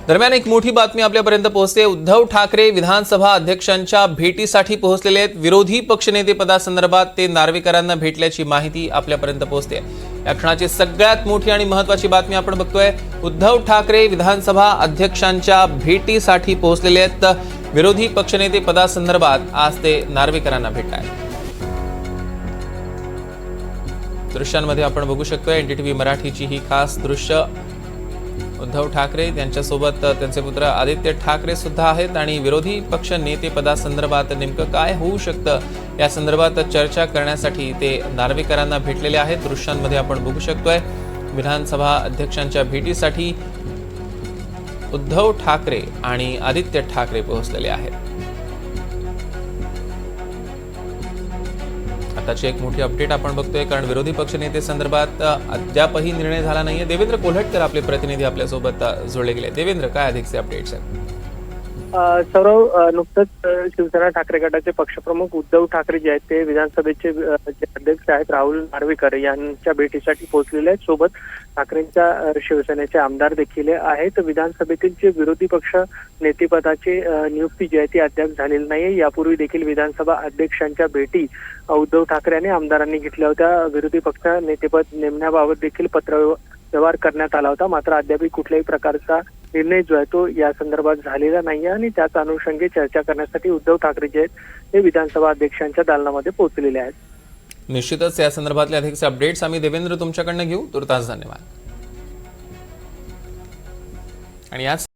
दरम्यान एक मोठी बातमी आपल्यापर्यंत पोहोचते। उद्धव ठाकरे विधानसभा अध्यक्षांच्या भेटीसाठी पोहोचलेले आहेत। विरोधी पक्षनेते पदासंदर्भात ते नार्वेकरांना भेटल्याची माहिती आपल्यापर्यंत पोहोचते। या क्षणाची सगळ्यात मोठी आणि महत्त्वाची बातमी आपण बघतोय। उद्धव ठाकरे विधानसभा अध्यक्षांच्या भेटीसाठी पोहोचलेले आहेत। विरोधी पक्षनेते पदासंदर्भात आज ते नार्वेकरांना भेटतात। दृश्यांमध्ये आपण बघू शकतोय एनडीटीव्ही मराठीची ही खास दृश्य। उद्धव ठाकरे त्यांच्यासोबत त्यांचे पुत्र आदित्य ठाकरे सुद्धा आहेत आणि विरोधी पक्ष नेते पदासंदर्भात नेमकं काय होऊ शकतं या संदर्भात चर्चा करण्यासाठी ते नार्वेकरांना भेटलेले आहेत। दृश्यांमध्ये आपण बघू शकतोय विधानसभा अध्यक्षांच्या भेटीसाठी उद्धव ठाकरे आणि आदित्य ठाकरे पोहोचलेले आहेत। आताची एक मोठी अपडेट आपण बघतोय, कारण विरोधी पक्षनेते संदर्भात अद्यापही निर्णय झाला नाहीये। देवेंद्र कोल्हटकर आपले प्रतिनिधी आपल्यासोबत जोडले गेले। देवेंद्र, काय अधिकचे अपडेट्स आहेत? सौरव, नुकतंच शिवसेना ठाकरे गटाचे पक्षप्रमुख उद्धव ठाकरे जे आहेत ते विधानसभेचे जे अध्यक्ष आहेत राहुल नार्वेकर यांच्या भेटीसाठी पोहोचलेले आहेत। सोबत ठाकरेंच्या शिवसेनेचे आमदार देखील आहेत। विधानसभेतील जे विरोधी पक्ष नेतेपदाची नियुक्ती जी आहे ती अद्याप झालेली नाहीये। यापूर्वी देखील विधानसभा अध्यक्षांच्या भेटी उद्धव ठाकरे आणि आमदारांनी घेतल्या होत्या। विरोधी पक्ष नेतेपद नेमण्याबाबत देखील पत्रव्यवहार करण्यात आला होता, मात्र अद्याप कुठल्याही प्रकारचा निर्णय जो आहे तो या संदर्भात झालेला नाहीये आणि त्याच अनुषंगी चर्चा करण्यासाठी उद्धव ठाकरे जे आहेत ते विधानसभा अध्यक्षांच्या दालनामध्ये पोहोचलेले आहेत। निश्चितच या संदर्भातले अधिकचे अपडेट्स आम्ही देवेंद्र तुमच्याकडनं घेऊ। तुर्तास धन्यवाद। आणि याच